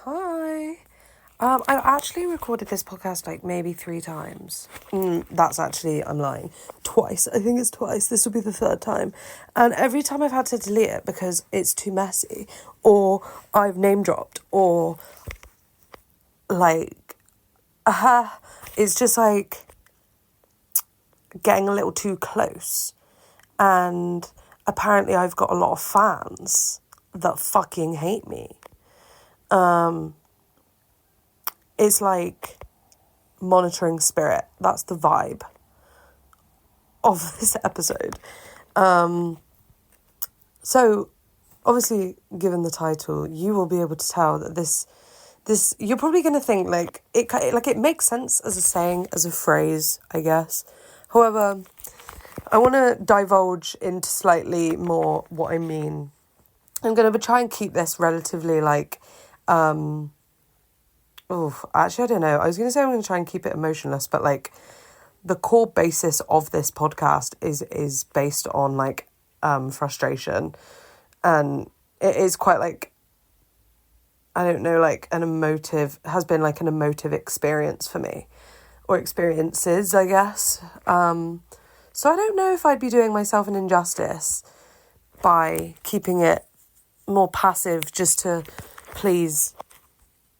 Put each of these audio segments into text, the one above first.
Hi. I've actually recorded this podcast like maybe 3 times. I'm lying. Twice. I think it's twice. This will be the third time. And every time I've had to delete it because it's too messy, or I've name dropped, or like, it's just like getting a little too close. And apparently I've got a lot of fans that fucking hate me. It's like monitoring spirit. That's the vibe of this episode. So obviously, given the title, you will be able to tell that this you're probably going to think it makes sense as a saying, as a phrase, I guess. However, I want to divulge into slightly more what I mean. I'm going to try and keep this relatively actually, I don't know. I was going to say I'm going to try and keep it emotionless, but the core basis of this podcast is based on frustration, and it is quite an emotive experience for me, or experiences, I guess. So I don't know if I'd be doing myself an injustice by keeping it more passive just to please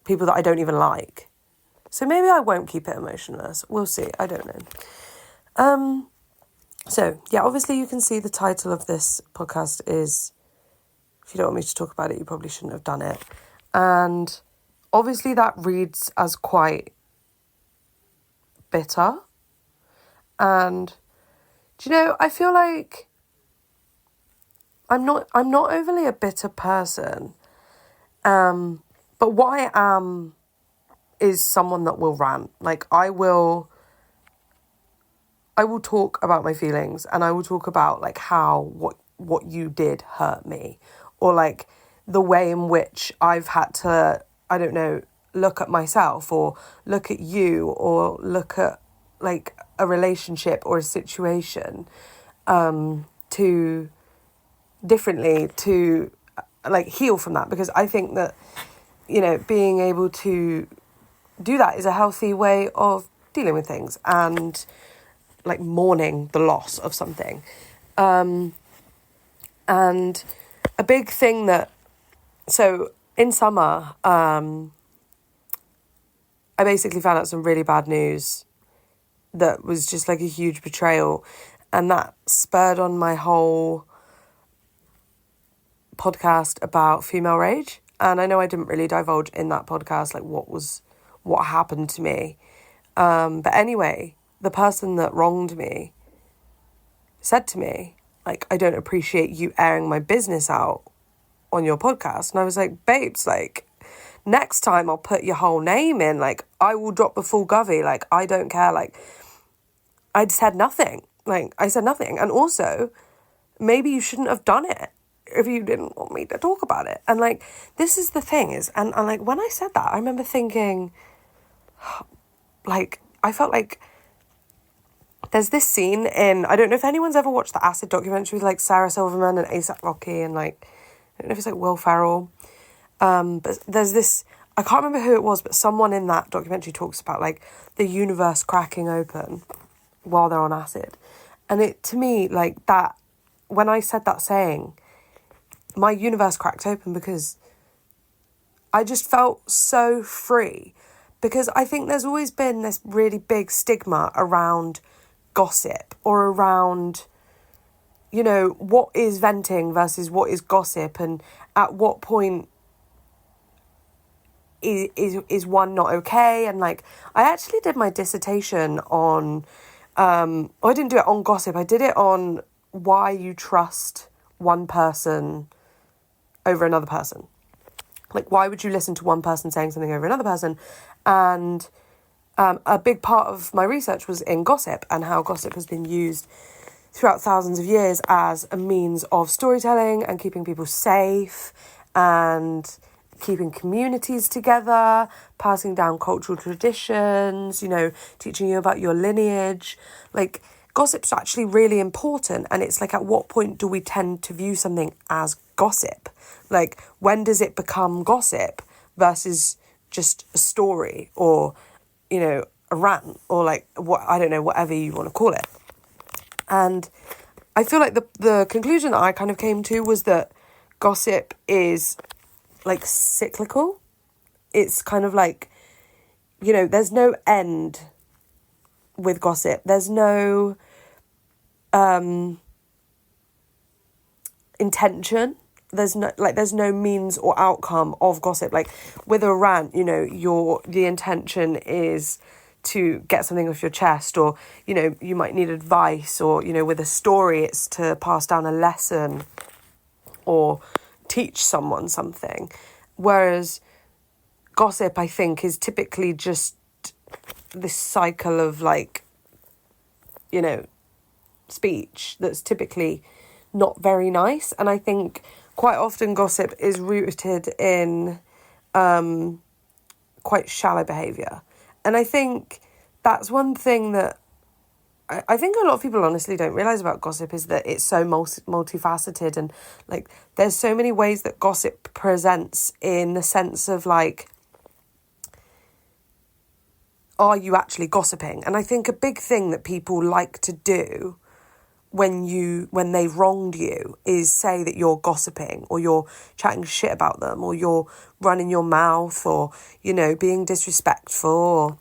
people that I don't even like. So maybe I won't keep it emotionless. We'll see. I don't know. So, yeah, obviously you can see the title of this podcast is, if you don't want me to talk about it, you probably shouldn't have done it. And obviously that reads as quite bitter. And, do you know, I feel like I'm not overly a bitter person. But what I am is someone that will rant. I will talk about my feelings, and I will talk about how what you did hurt me, or the way in which I've had to, I don't know, look at myself or look at you or look at a relationship or a situation to heal from that, because I think that, you know, being able to do that is a healthy way of dealing with things and mourning the loss of something. And a big thing so in summer, I basically found out some really bad news that was just a huge betrayal, and that spurred on my whole podcast about female rage. And I know I didn't really divulge in that podcast what happened to me. But anyway, the person that wronged me said to me, I don't appreciate you airing my business out on your podcast. And I was like, babes, next time I'll put your whole name in. I will drop the full govy. I don't care. I said nothing. I said nothing. And also, maybe you shouldn't have done it if you didn't want me to talk about it. And this is the thing is, and when I said that, I remember thinking, I felt there's this scene in, I don't know if anyone's ever watched the Acid documentary with Sarah Silverman and A$AP Rocky and I don't know if it's Will Ferrell. But there's this, I can't remember who it was, but someone in that documentary talks about the universe cracking open while they're on acid. And it, to me, that, when I said that saying, my universe cracked open because I just felt so free. Because I think there's always been this really big stigma around gossip, or around, you know, what is venting versus what is gossip, and at what point is one not okay. And I actually did my dissertation on, I didn't do it on gossip, I did it on why you trust one person over another person. Why would you listen to one person saying something over another person? And a big part of my research was in gossip, and how gossip has been used throughout thousands of years as a means of storytelling and keeping people safe and keeping communities together, passing down cultural traditions, you know, teaching you about your lineage. Gossip's actually really important, and it's at what point do we tend to view something as gossip? When does it become gossip versus just a story or, you know, a rant or like I don't know, whatever you want to call it. And I feel like the conclusion that I kind of came to was that gossip is like cyclical. It's kind of like, you know, there's no end with gossip. There's no intention. There's no means or outcome of gossip. Like with a rant, you know, the intention is to get something off your chest, or, you know, you might need advice, or, you know, with a story, it's to pass down a lesson or teach someone something. Whereas gossip, I think, is typically just this cycle of like, you know, speech that's typically not very nice. And I think quite often gossip is rooted in quite shallow behaviour. And I think that's one thing that I think a lot of people honestly don't realise about gossip, is that it's so multifaceted, and like there's so many ways that gossip presents, in the sense of like, are you actually gossiping? And I think a big thing that people like to do when they've wronged you is say that you're gossiping, or you're chatting shit about them, or you're running your mouth, or, you know, being disrespectful, or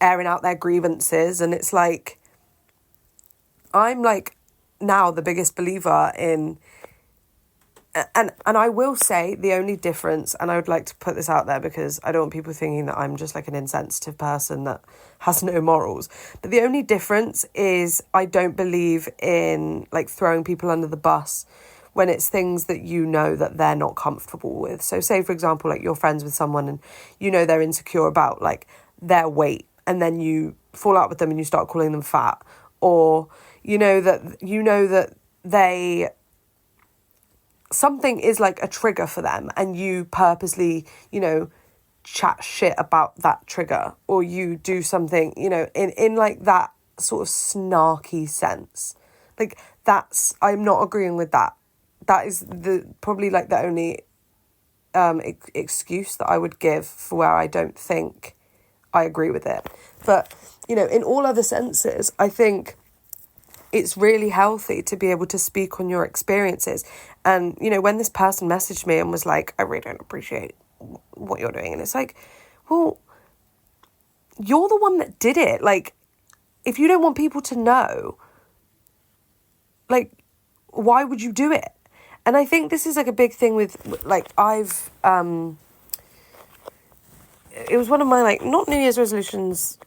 airing out their grievances. And it's like, I'm like now the biggest believer in, and I will say the only difference, and I would like to put this out there because I don't want people thinking that I'm just like an insensitive person that has no morals, but the only difference is I don't believe in like throwing people under the bus when it's things that you know that they're not comfortable with. So say, for example, like you're friends with someone and you know they're insecure about like their weight, and then you fall out with them and you start calling them fat, or you know that they, something is like a trigger for them, and you purposely, you know, chat shit about that trigger, or you do something, you know, in like that sort of snarky sense. Like that's, I'm not agreeing with that. That is probably like the only excuse that I would give for where I don't think I agree with it. But, you know, in all other senses, I think it's really healthy to be able to speak on your experiences. And, you know, when this person messaged me and was like, I really don't appreciate what you're doing. And it's like, well, you're the one that did it. Like, if you don't want people to know, like, why would you do it? And I think this is like a big thing with, like, it was one of my, like, not New Year's resolutions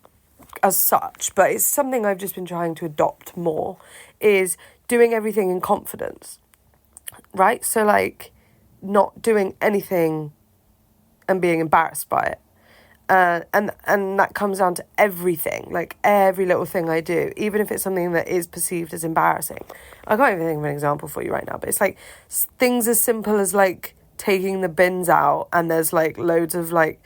as such, but it's something I've just been trying to adopt more, is doing everything in confidence, right? So, like, not doing anything and being embarrassed by it. And that comes down to everything, like every little thing I do, even if it's something that is perceived as embarrassing. I can't even think of an example for you right now, but it's like things as simple as like taking the bins out and there's like loads of like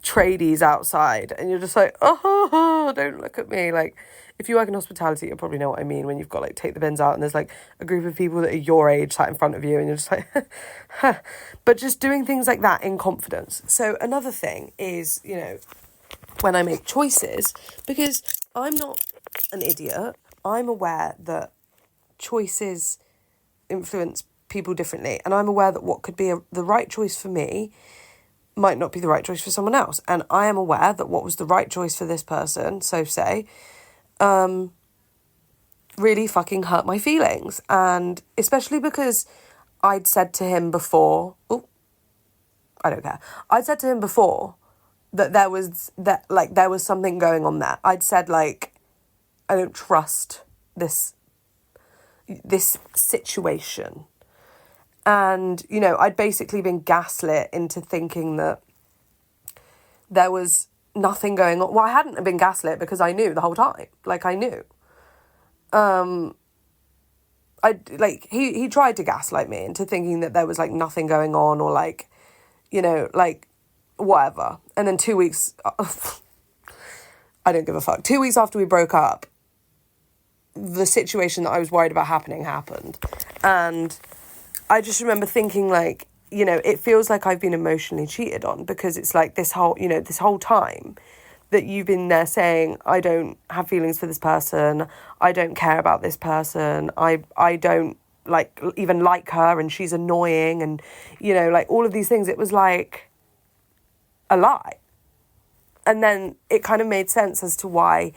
tradies outside and you're just like, oh, don't look at me. Like, if you work in hospitality, you'll probably know what I mean when you've got like take the bins out and there's like a group of people that are your age sat in front of you and you're just like, huh. But just doing things like that in confidence. So another thing is, you know, when I make choices, because I'm not an idiot, I'm aware that choices influence people differently, and I'm aware that what could be the right choice for me might not be the right choice for someone else. And I am aware that what was the right choice for this person, so say, really fucking hurt my feelings. And especially because I'd said to him before, I'd said to him before that there was something going on there. I'd said, like, I don't trust this situation. And, you know, I'd basically been gaslit into thinking that there was nothing going on. Well, I hadn't been gaslit because I knew the whole time. Like, I knew. He tried to gaslight me into thinking that there was, like, nothing going on or, like, you know, like, whatever. And then 2 weeks... I don't give a fuck. 2 weeks after we broke up, the situation that I was worried about happened. And I just remember thinking, like, you know, it feels like I've been emotionally cheated on, because it's like this whole time that you've been there saying, I don't have feelings for this person, I don't care about this person, I don't even like her, and she's annoying, and, you know, like all of these things. It was like a lie. And then it kind of made sense as to why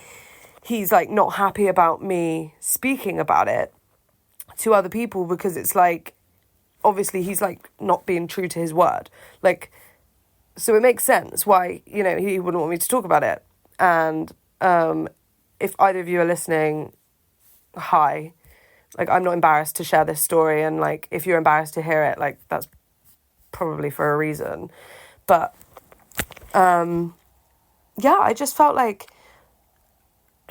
he's like not happy about me speaking about it to other people, because it's like, obviously he's like not being true to his word. Like, so it makes sense why, you know, he wouldn't want me to talk about it. And if either of you are listening, hi. Like, I'm not embarrassed to share this story, and like, if you're embarrassed to hear it, like, that's probably for a reason. But yeah, I just felt like,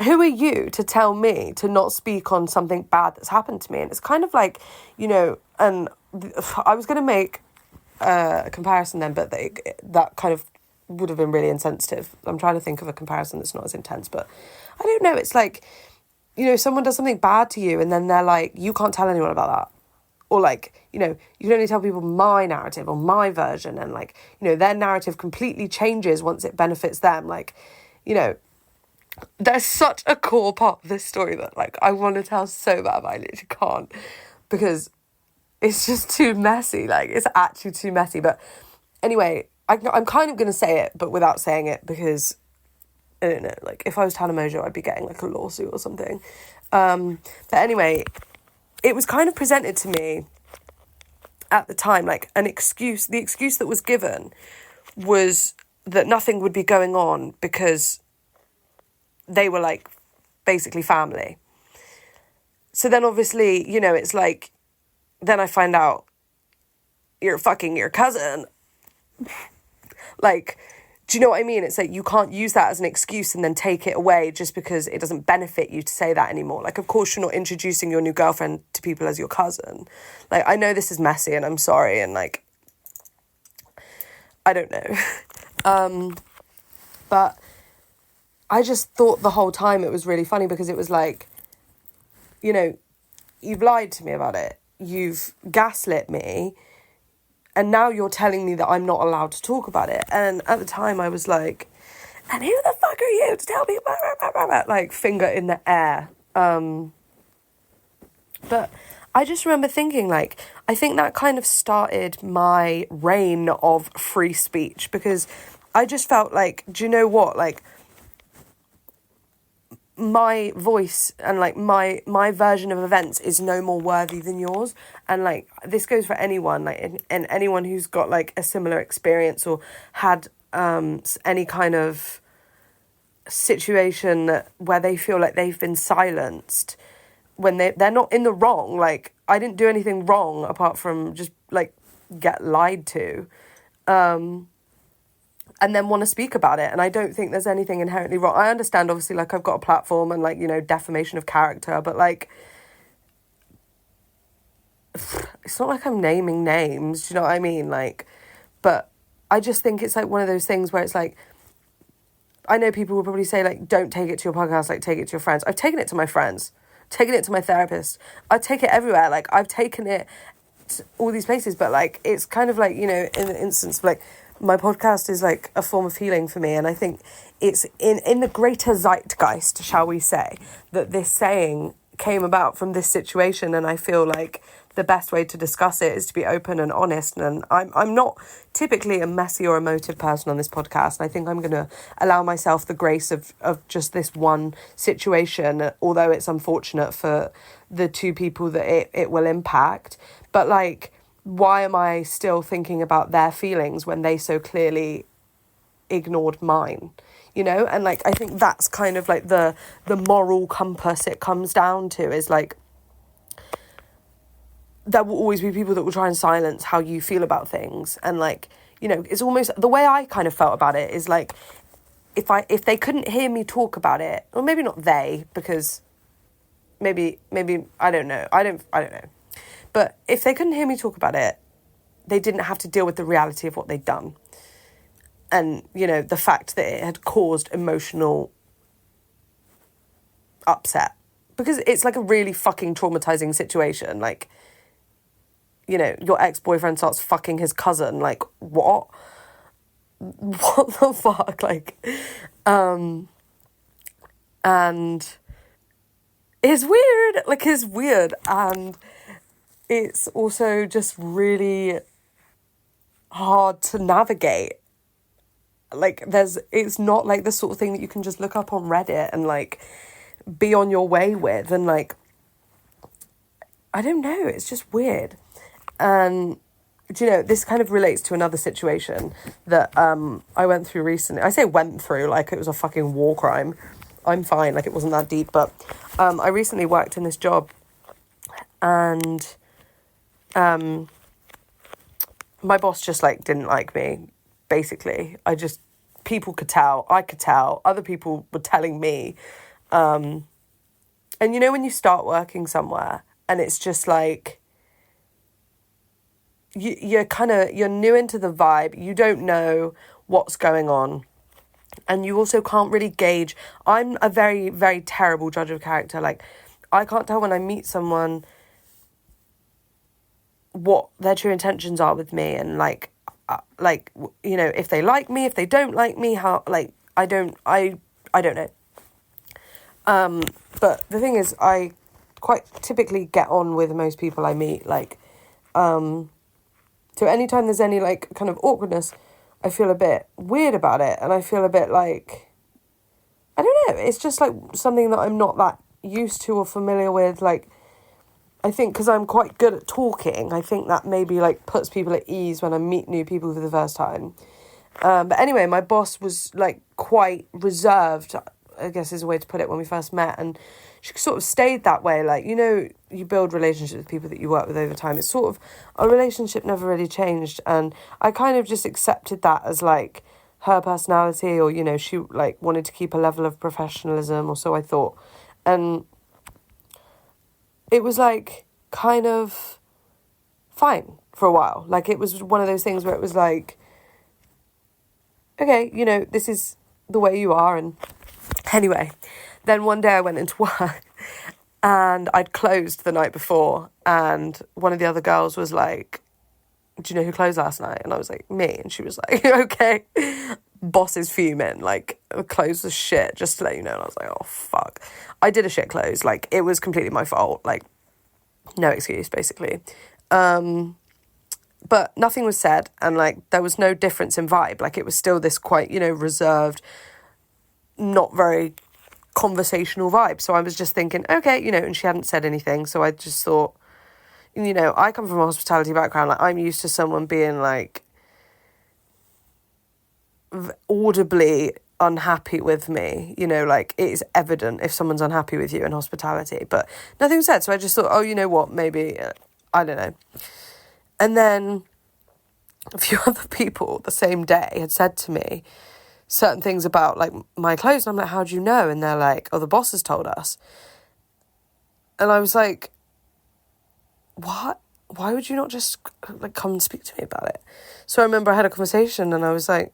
who are you to tell me to not speak on something bad that's happened to me? And it's kind of like, you know, and I was going to make a comparison then, but that kind of would have been really insensitive. I'm trying to think of a comparison that's not as intense, but I don't know. It's like, you know, someone does something bad to you and then they're like, you can't tell anyone about that. Or like, you know, you can only tell people my narrative or my version, and like, you know, their narrative completely changes once it benefits them. Like, you know, there's such a core part of this story that like I want to tell so bad, but I literally can't, because it's just too messy. Like, it's actually too messy. But anyway, I'm kind of going to say it, but without saying it, because I don't know, like, if I was Tana Mojo, I'd be getting like a lawsuit or something. But anyway, it was kind of presented to me at the time like an excuse. The excuse that was given was that nothing would be going on because they were like basically family. So then obviously, you know, it's like, then I find out you're fucking your cousin. Like, do you know what I mean? It's like, you can't use that as an excuse and then take it away just because it doesn't benefit you to say that anymore. Like, of course, you're not introducing your new girlfriend to people as your cousin. Like, I know this is messy and I'm sorry, and like, I don't know. But I just thought the whole time it was really funny, because it was like, you know, you've lied to me about it. You've gaslit me. And now you're telling me that I'm not allowed to talk about it. And at the time I was like, and who the fuck are you to tell me? Like, finger in the air. But I just remember thinking, like, I think that kind of started my reign of free speech, because I just felt like, do you know what? Like, my voice and like my version of events is no more worthy than yours. And like, this goes for anyone, like, and anyone who's got like a similar experience or had any kind of situation where they feel like they've been silenced when they're not in the wrong. Like, I didn't do anything wrong apart from just like get lied to, and then want to speak about it. And I don't think there's anything inherently wrong. I understand, obviously, like, I've got a platform and, like, you know, defamation of character, but, like, it's not like I'm naming names, do you know what I mean? Like, but I just think it's, like, one of those things where it's, like, I know people will probably say, like, don't take it to your podcast, like, take it to your friends. I've taken it to my friends, taken it to my therapist. I take it everywhere. Like, I've taken it to all these places, but, like, it's kind of, like, you know, in the instance of, like, my podcast is like a form of healing for me, and I think it's in the greater zeitgeist, shall we say, that this saying came about from this situation. And I feel like the best way to discuss it is to be open and honest. And I'm not typically a messy or emotive person on this podcast, and I think I'm going to allow myself the grace of just this one situation, although it's unfortunate for the two people that it will impact. But like, why am I still thinking about their feelings when they so clearly ignored mine? You know? And like, I think that's kind of like the moral compass it comes down to, is like, there will always be people that will try and silence how you feel about things. And like, you know, it's almost the way I kind of felt about it is like, if they couldn't hear me talk about it, or maybe not they, because maybe I don't know. I don't know. But if they couldn't hear me talk about it, they didn't have to deal with the reality of what they'd done. And, you know, the fact that it had caused emotional upset. Because it's like a really fucking traumatizing situation. Like, you know, your ex-boyfriend starts fucking his cousin. Like, what? What the fuck? Like, and it's weird. Like, it's weird. And it's also just really hard to navigate. Like, it's not like the sort of thing that you can just look up on Reddit and, like, be on your way with. And, like, I don't know, it's just weird. And, do you know, this kind of relates to another situation that I went through recently. I say went through, like it was a fucking war crime. I'm fine, like it wasn't that deep. But I recently worked in this job, and my boss just, like, didn't like me, basically. People could tell, I could tell, other people were telling me. And you know when you start working somewhere and it's just like, you're new into the vibe, you don't know what's going on, and you also can't really gauge. I'm a very, very terrible judge of character. Like, I can't tell when I meet someone what their true intentions are with me, and like, you know, if they like me, if they don't like me, how, like, I don't know. But the thing is, I quite typically get on with most people I meet, like, so anytime there's any, like, kind of awkwardness, I feel a bit weird about it, and I feel a bit like, I don't know, it's just, like, something that I'm not that used to or familiar with. Like, I think because I'm quite good at talking, I think that maybe, like, puts people at ease when I meet new people for the first time. But anyway, my boss was, like, quite reserved, I guess is a way to put it, when we first met, and she sort of stayed that way. Like, you know, you build relationships with people that you work with over time. It's sort of, our relationship never really changed, and I kind of just accepted that as, like, her personality, or, you know, she, like, wanted to keep a level of professionalism, or so I thought. And it was, like, kind of fine for a while. Like, it was one of those things where it was like, okay, you know, this is the way you are. And anyway, then one day I went into work and I'd closed the night before, and one of the other girls was like, do you know who closed last night? And I was like, me. And she was like, okay. Boss is fuming, like, close was shit, just to let you know. And I was like, oh, fuck. I did a shit close. Like, it was completely my fault. Like, no excuse, basically. But nothing was said, and, like, there was no difference in vibe. Like, it was still this quite, you know, reserved, not very conversational vibe. So I was just thinking, okay, you know, and she hadn't said anything. So I just thought, you know, I come from a hospitality background. Like, I'm used to someone being, like, audibly unhappy with me. You know, like, it is evident if someone's unhappy with you in hospitality. But nothing was said. So I just thought, oh, you know what, maybe, I don't know. And then a few other people the same day had said to me certain things about, like, my clothes. And I'm like, how do you know? And they're like, oh, the boss has told us. And I was like, what? Why would you not just, like, come and speak to me about it? So I remember I had a conversation and I was like,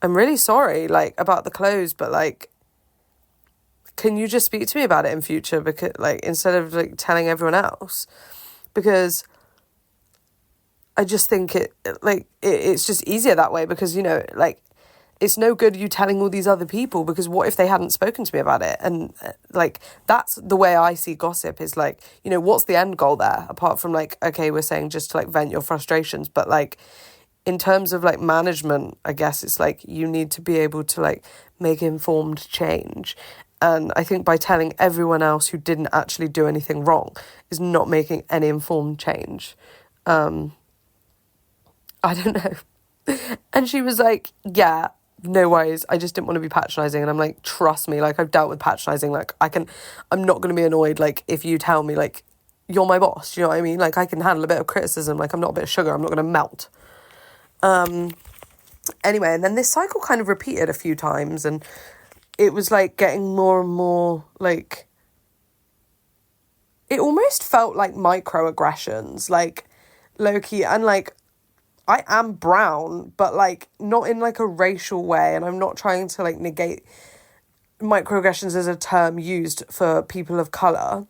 I'm really sorry, like, about the clothes, but, like, can you just speak to me about it in future? Because, like, instead of, like, telling everyone else, because I just think it's just easier that way, because, you know, like, it's no good you telling all these other people, because what if they hadn't spoken to me about it? And, like, that's the way I see gossip, is, like, you know, what's the end goal there? Apart from, like, okay, we're saying just to, like, vent your frustrations. But, like, in terms of, like, management, I guess it's, like, you need to be able to, like, make informed change. And I think by telling everyone else who didn't actually do anything wrong is not making any informed change. I don't know. And she was like, yeah, no worries, I just didn't want to be patronising. And I'm like, trust me, like, I've dealt with patronising. Like, I'm not going to be annoyed, like, if you tell me, like, you're my boss, do you know what I mean? Like, I can handle a bit of criticism. Like, I'm not a bit of sugar, I'm not going to melt. Anyway, and then this cycle kind of repeated a few times, and it was, like, getting more and more, like, it almost felt like microaggressions, like, low-key. And, like, I am brown, but, like, not in, like, a racial way, and I'm not trying to, like, negate microaggressions as a term used for people of colour.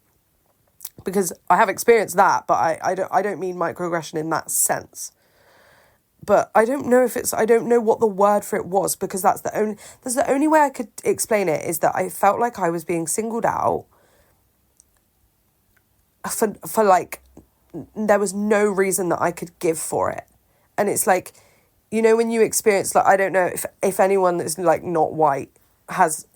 because I have experienced that, but I don't mean microaggression in that sense. But I don't know I don't know what the word for it was, because that's the only way I could explain it, is that I felt like I was being singled out for like, there was no reason that I could give for it. And it's like, you know, when you experience, like, I don't know if anyone that's like not white has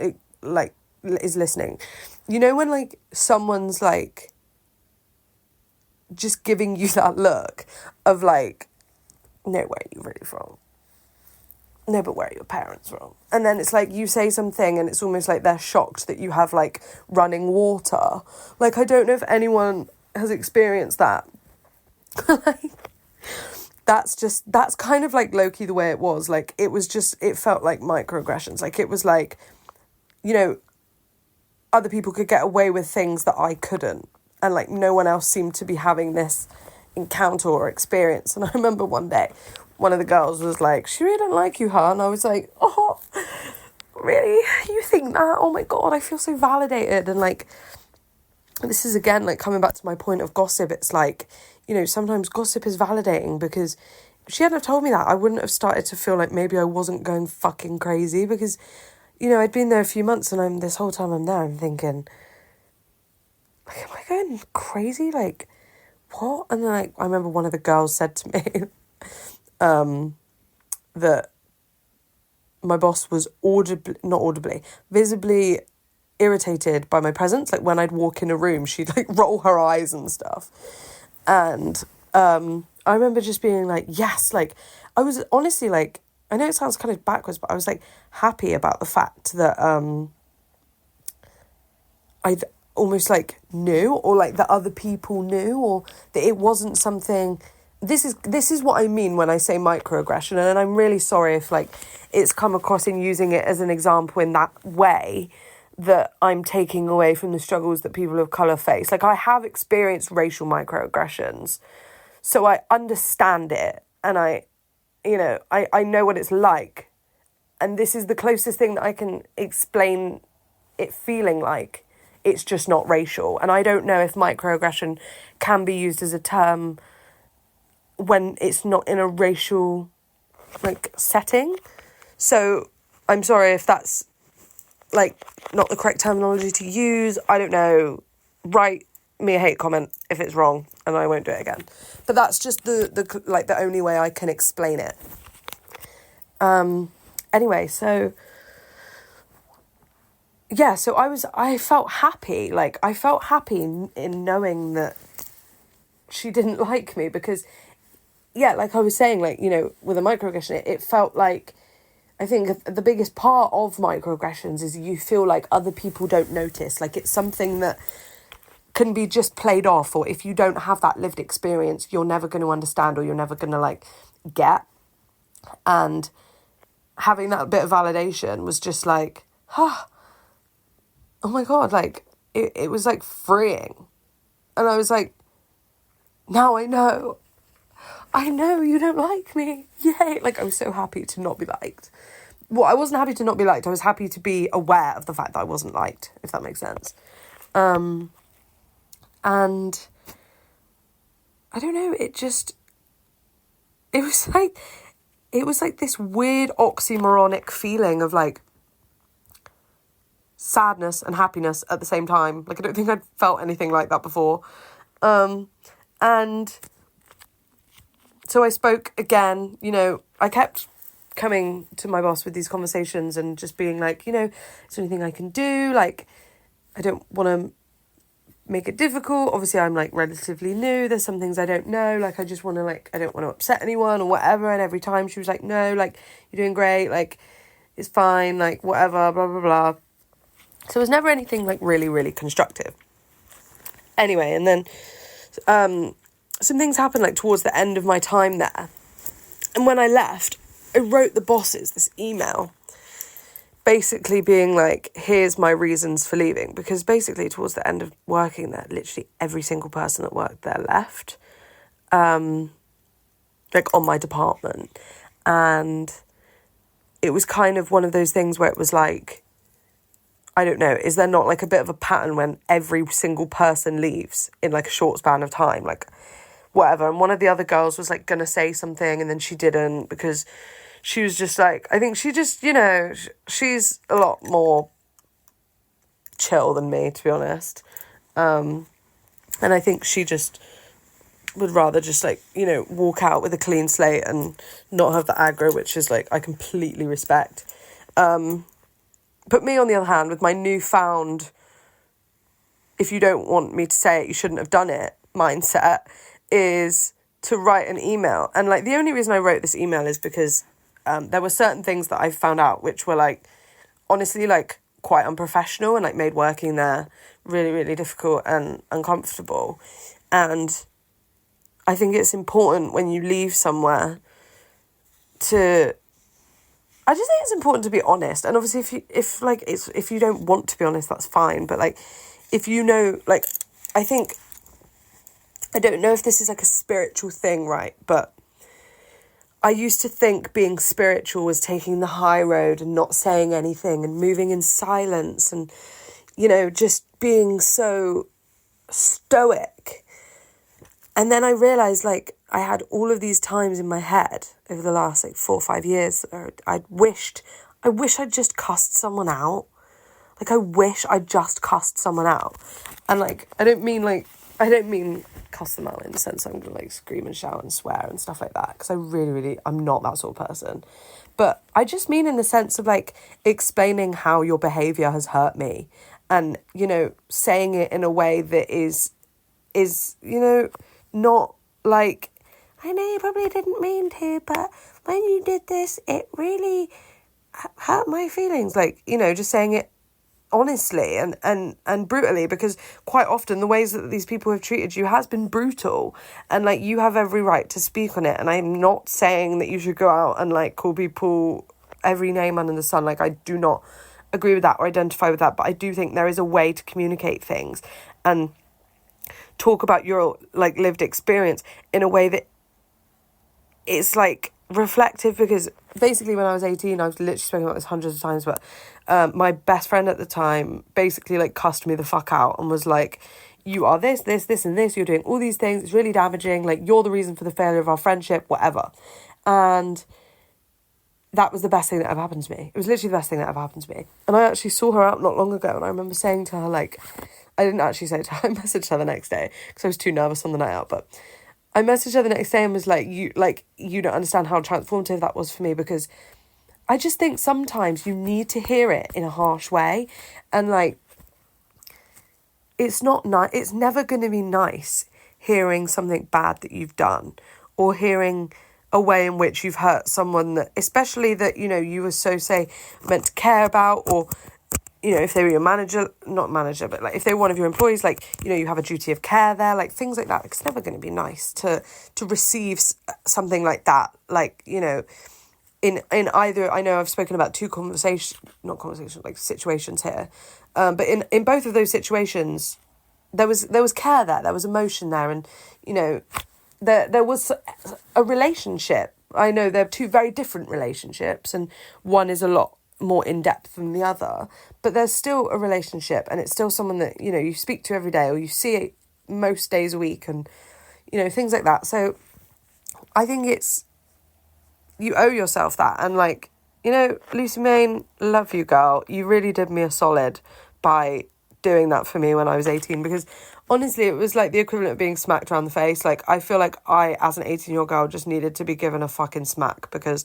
like is listening, you know, when like someone's like just giving you that look of like, no, where are you really from? No, but where are your parents from? And then it's like you say something and it's almost like they're shocked that you have like running water. Like, I don't know if anyone has experienced that. Like, that's kind of like low-key the way it was. Like, it felt like microaggressions. Like, it was like, you know, other people could get away with things that I couldn't. And like no one else seemed to be having this encounter or experience. And I remember one day, one of the girls was like, she really don't like you, huh? And I was like, oh, really? You think that? Oh my God, I feel so validated. And like, this is again, like coming back to my point of gossip. It's like, you know, sometimes gossip is validating, because if she hadn't have told me that, I wouldn't have started to feel like maybe I wasn't going fucking crazy, because, you know, I'd been there a few months and this whole time I'm there, I'm thinking, like, am I going crazy? Like, what? And then like, I remember one of the girls said to me that my boss was visibly irritated by my presence. Like, when I'd walk in a room, she'd like roll her eyes and stuff. And I remember just being like, yes, like, I was honestly like, I know it sounds kind of backwards, but I was like happy about the fact that I almost like knew, or like that other people knew, or that it wasn't something. This is what I mean when I say microaggression, and I'm really sorry if like it's come across in using it as an example in that way, that I'm taking away from the struggles that people of colour face. Like, I have experienced racial microaggressions, so I understand it, and I know what it's like, and this is the closest thing that I can explain it feeling like. It's just not racial. And I don't know if microaggression can be used as a term when it's not in a racial, like, setting. So I'm sorry if that's, like, not the correct terminology to use. I don't know. Write me a hate comment if it's wrong, and I won't do it again. But that's just the only way I can explain it. Anyway, so... yeah, so I felt happy. Like, I felt happy in knowing that she didn't like me, because, yeah, like I was saying, like, you know, with a microaggression, it felt like, I think the biggest part of microaggressions is you feel like other people don't notice. Like, it's something that can be just played off, or if you don't have that lived experience, you're never going to understand, or you're never going to, like, get. And having that bit of validation was just like, oh my God, like, it was, like, freeing. And I was like, now I know you don't like me. Yay. Like, I was so happy to not be liked. Well, I wasn't happy to not be liked. I was happy to be aware of the fact that I wasn't liked, if that makes sense. And I don't know, it was like this weird oxymoronic feeling of, like, sadness and happiness at the same time. Like, I don't think I'd felt anything like that before. And so I spoke again, you know, I kept coming to my boss with these conversations and just being like, you know, is there anything I can do? Like, I don't want to make it difficult. Obviously, I'm, like, relatively new. There's some things I don't know. Like, I just want to, like, I don't want to upset anyone or whatever. And every time she was like, no, like, you're doing great. Like, it's fine. Like, whatever, blah, blah, blah. So it was never anything, like, really, really constructive. Anyway, and then some things happened, like, towards the end of my time there. And when I left, I wrote the bosses this email, basically being like, here's my reasons for leaving. Because basically, towards the end of working there, literally every single person that worked there left, like, on my department. And it was kind of one of those things where it was like, I don't know, is there not like a bit of a pattern when every single person leaves in like a short span of time, like whatever? And one of the other girls was like gonna say something and then she didn't because she was just like, I think she just, you know, she's a lot more chill than me, to be honest. And I think she just would rather just like, you know, walk out with a clean slate and not have the aggro, which is like, I completely respect. But me, on the other hand, with my newfound, if you don't want me to say it, you shouldn't have done it mindset, is to write an email. And like, the only reason I wrote this email is because there were certain things that I found out which were like, honestly, like quite unprofessional and like made working there really, really difficult and uncomfortable. And I think it's important when you leave somewhere to, I just think it's important to be honest. And obviously if you don't want to be honest, that's fine. But like, if you know, like, I don't know if this is like a spiritual thing, right? But I used to think being spiritual was taking the high road and not saying anything and moving in silence and, you know, just being so stoic. And then I realised, like, I had all of these times in my head over the last, like, 4 or 5 years. I wish I'd just cussed someone out. Like, I wish I'd just cussed someone out. And, like, I don't mean cuss them out in the sense I'm going to, like, scream and shout and swear and stuff like that. Because I really, really, I'm not that sort of person. But I just mean in the sense of, like, explaining how your behaviour has hurt me. And, you know, saying it in a way that is, you know, not like, I know you probably didn't mean to, but when you did this, it really hurt my feelings. Like, you know, just saying it honestly and brutally, because quite often the ways that these people have treated you has been brutal, and like, you have every right to speak on it. And I'm not saying that you should go out and like call people every name under the sun. Like, I do not agree with that or identify with that, but I do think there is a way to communicate things and talk about your like lived experience in a way that it's like reflective. Because basically when I was 18, I've literally spoken about this hundreds of times, but my best friend at the time basically like cussed me the fuck out and was like, you are this and this, you're doing all these things, it's really damaging, like, you're the reason for the failure of our friendship, whatever. And that was the best thing that ever happened to me. It was literally the best thing that ever happened to me. And I actually saw her out not long ago, and I remember saying to her, like, I didn't actually say to her, I messaged her the next day because I was too nervous on the night out, but I messaged her the next day and was like, you don't understand how transformative that was for me, because I just think sometimes you need to hear it in a harsh way. And like, it's not nice. It's never going to be nice hearing something bad that you've done, or hearing a way in which you've hurt someone that, especially that, you know, you were so, say, meant to care about, or, you know, if they were your not manager, but like if they were one of your employees, like, you know, you have a duty of care there, like things like that. Like, it's never going to be nice to receive something like that. Like, you know, in either, I know I've spoken about like situations here. But in both of those situations, there was care there, there was emotion there. And, you know, there was a relationship. I know they're two very different relationships, and one is a lot more in-depth than the other, but there's still a relationship, and it's still someone that, you know, you speak to every day, or you see most days a week, and, you know, things like that. So I think you owe yourself that. And like, you know, Lucy Main, love you, girl. You really did me a solid by doing that for me when I was 18, because honestly, it was like the equivalent of being smacked around the face. Like, I feel like I, as an 18-year-old girl, just needed to be given a fucking smack, because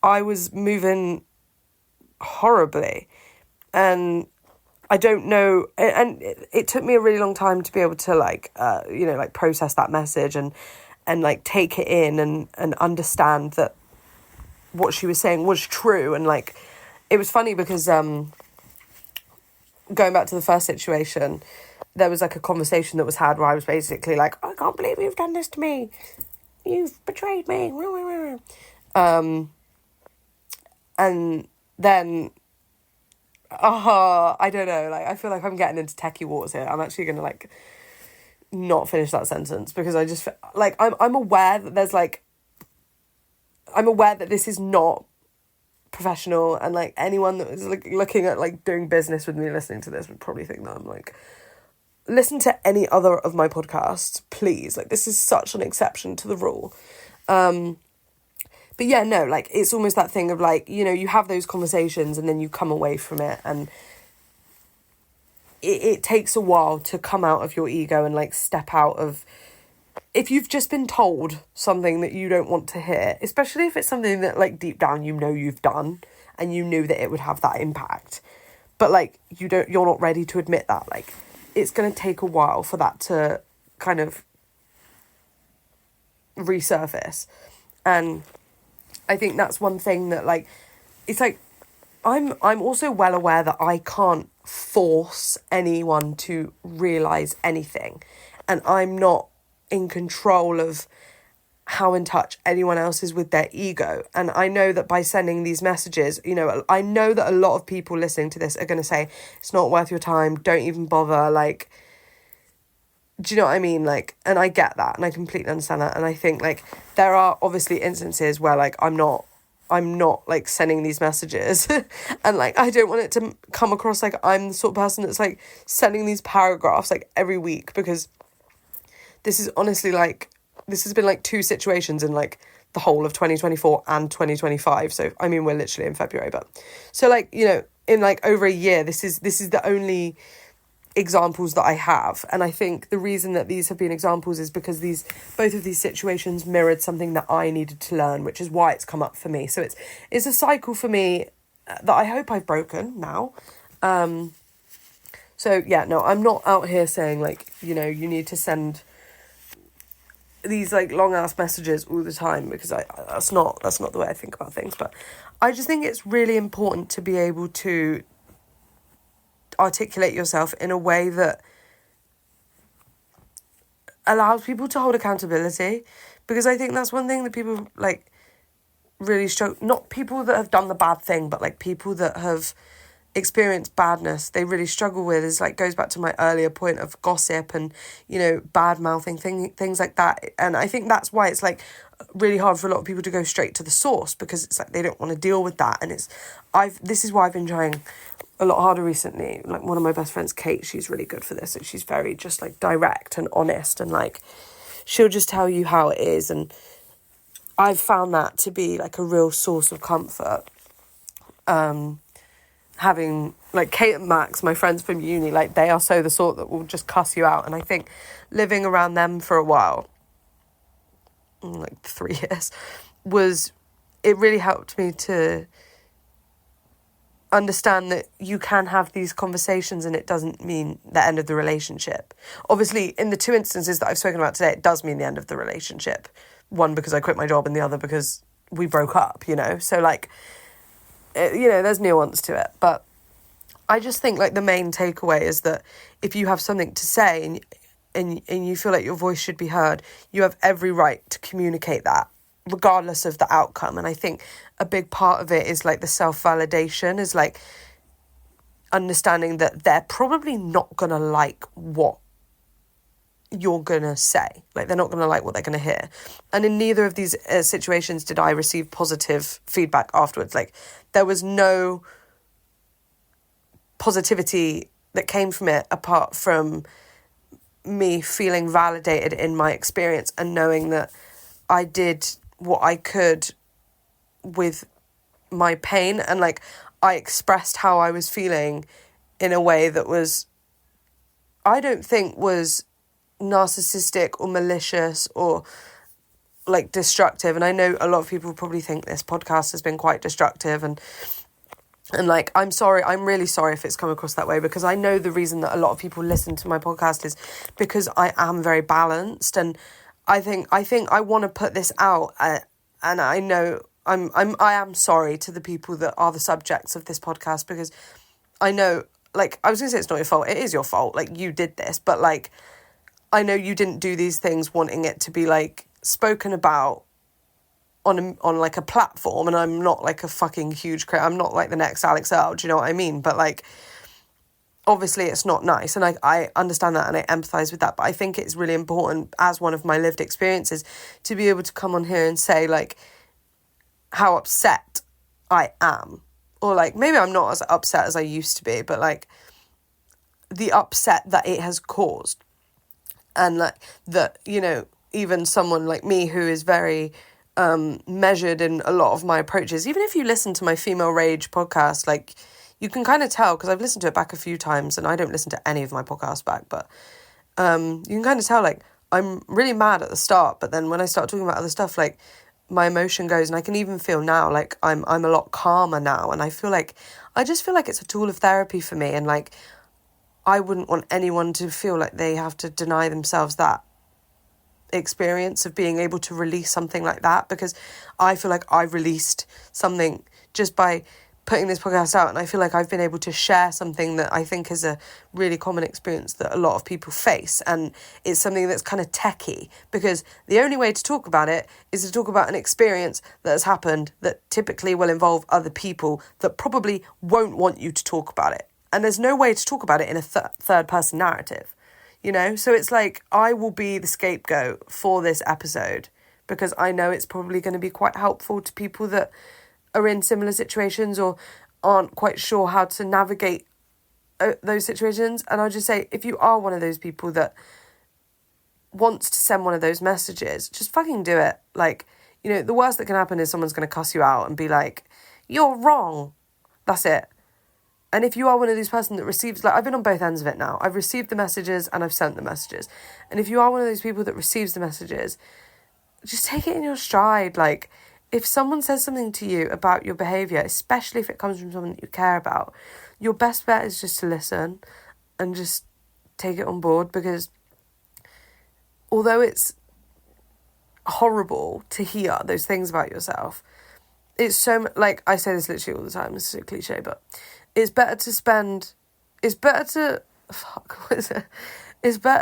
I was moving horribly. And I don't know, and it took me a really long time to be able to like, you know, like process that message and like take it in and understand that what she was saying was true. And like, it was funny because going back to the first situation, there was like a conversation that was had where I was basically like, I can't believe you've done this to me. You've betrayed me. And then, I don't know, like, I feel like I'm getting into techie waters here. I'm actually going to like not finish that sentence, because I just like, I'm aware that there's like, I'm aware that this is not professional, and like anyone that was like looking at like doing business with me listening to this would probably think that I'm like, listen to any other of my podcasts, please. Like, this is such an exception to the rule. But yeah, no, like, it's almost that thing of like, you know, you have those conversations and then you come away from it, and it takes a while to come out of your ego and like step out of, if you've just been told something that you don't want to hear, especially if it's something that like deep down you know you've done and you knew that it would have that impact, but like you're not ready to admit that, like it's going to take a while for that to kind of resurface. And I think that's one thing that like, it's like, I'm also well aware that I can't force anyone to realise anything, and I'm not in control of how in touch anyone else is with their ego. And I know that by sending these messages, you know, I know that a lot of people listening to this are going to say, it's not worth your time, don't even bother, like, do you know what I mean? Like, and I get that, and I completely understand that. And I think like there are obviously instances where like I'm not like sending these messages and like I don't want it to come across like I'm the sort of person that's like sending these paragraphs like every week, because this is honestly like, this has been like 2 situations in like the whole of 2024 and 2025. So I mean, we're literally in February, but so like, you know, in like over a year, this is the only examples that I have. And I think the reason that these have been examples is because both of these situations mirrored something that I needed to learn, which is why it's come up for me. So it's a cycle for me that I hope I've broken now. So yeah, no, I'm not out here saying like, you know, you need to send these like long ass messages all the time, because that's not the way I think about things. But I just think it's really important to be able to articulate yourself in a way that allows people to hold accountability, because I think that's one thing that people like really struggle, not people that have done the bad thing, but like people that have experienced badness, they really struggle with, is like, goes back to my earlier point of gossip and, you know, bad mouthing things like that. And I think that's why it's like really hard for a lot of people to go straight to the source, because it's like they don't want to deal with that. And this is why I've been trying a lot harder recently. Like one of my best friends, Kate, she's really good for this. Like, she's very just like direct and honest, and like she'll just tell you how it is. And I've found that to be like a real source of comfort. Having like Kate and Max, my friends from uni, like they are so the sort that will just cuss you out. And I think living around them for a while, like 3 years, it really helped me to understand that you can have these conversations and it doesn't mean the end of the relationship. Obviously, in the 2 instances that I've spoken about today, it does mean the end of the relationship. One because I quit my job, and the other because we broke up, you know? So like, you know, there's nuance to it. But I just think like the main takeaway is that if you have something to say and you feel like your voice should be heard, you have every right to communicate that, regardless of the outcome. And I think a big part of it is like the self-validation, is like understanding that they're probably not going to like what you're going to say. Like, they're not going to like what they're going to hear. And in neither of these situations did I receive positive feedback afterwards. Like, there was no positivity that came from it apart from me feeling validated in my experience and knowing that I did what I could with my pain, and like I expressed how I was feeling in a way that was, I don't think was narcissistic or malicious or like destructive. And I know a lot of people probably think this podcast has been quite destructive, and like, I'm really sorry if it's come across that way, because I know the reason that a lot of people listen to my podcast is because I am very balanced, and I think I want to put this out, and I know I am sorry to the people that are the subjects of this podcast, because I know, like, I was going to say it's not your fault, it is your fault, like, you did this, but like, I know you didn't do these things wanting it to be like spoken about on like a platform, and I'm not like a fucking huge creator, I'm not like the next Alex Earl, do you know what I mean? But like, obviously it's not nice, and I understand that and I empathise with that, but I think it's really important, as one of my lived experiences, to be able to come on here and say like how upset I am. Or, like, maybe I'm not as upset as I used to be, but, like, the upset that it has caused. And, like, that, you know, even someone like me who is very measured in a lot of my approaches, even if you listen to my Female Rage podcast, like, you can kind of tell, because I've listened to it back a few times, and I don't listen to any of my podcasts back, but you can kind of tell, like, I'm really mad at the start, but then when I start talking about other stuff, like, my emotion goes, and I can even feel now, like, I'm a lot calmer now, and I just feel like it's a tool of therapy for me, and, like, I wouldn't want anyone to feel like they have to deny themselves that experience of being able to release something like that, because I feel like I released something just by putting this podcast out, and I feel like I've been able to share something that I think is a really common experience that a lot of people face, and it's something that's kind of techie, because the only way to talk about it is to talk about an experience that has happened that typically will involve other people that probably won't want you to talk about it, and there's no way to talk about it in a third person narrative. You know, so it's like I will be the scapegoat for this episode because I know it's probably going to be quite helpful to people that are in similar situations or aren't quite sure how to navigate those situations. And I'll just say, if you are one of those people that wants to send one of those messages, just fucking do it. Like, you know, the worst that can happen is someone's going to cuss you out and be like, you're wrong. That's it. And if you are one of these person that receives, like, I've been on both ends of it now. I've received the messages and I've sent the messages. And if you are one of those people that receives the messages, just take it in your stride. Like, if someone says something to you about your behaviour, especially if it comes from someone that you care about, your best bet is just to listen and just take it on board, because although it's horrible to hear those things about yourself, it's so, like, I say this literally all the time, it's so cliche, but it's better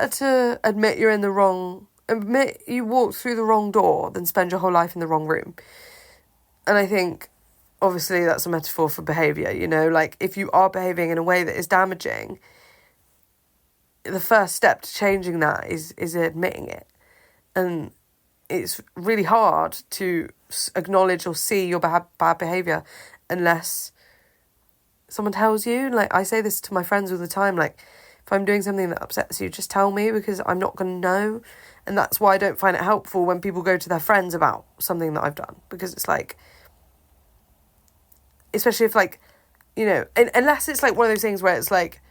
to admit you're in the wrong, admit you walked through the wrong door than spend your whole life in the wrong room. And I think, obviously, that's a metaphor for behaviour, you know, like, if you are behaving in a way that is damaging, the first step to changing that is admitting it. And it's really hard to acknowledge or see your bad behaviour unless someone tells you. Like, I say this to my friends all the time, like, if I'm doing something that upsets you, just tell me, because I'm not going to know. And that's why I don't find it helpful when people go to their friends about something that I've done, because it's like, especially if, like, you know, unless it's like one of those things where it's like,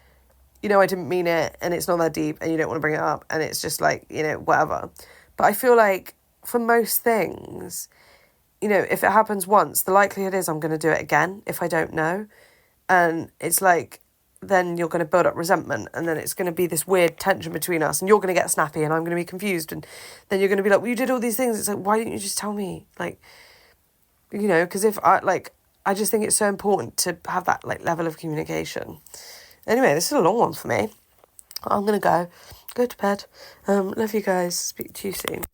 you know, I didn't mean it and it's not that deep and you don't want to bring it up and it's just like, you know, whatever. But I feel like for most things, you know, if it happens once, the likelihood is I'm going to do it again if I don't know. And it's like, then you're going to build up resentment, and then it's going to be this weird tension between us, and you're going to get snappy and I'm going to be confused, and then you're going to be like, well, you did all these things. It's like, why didn't you just tell me? Like, you know, because if I just think it's so important to have that, like, level of communication. Anyway, this is a long one for me. I'm going to go to bed. Love you guys. Speak to you soon.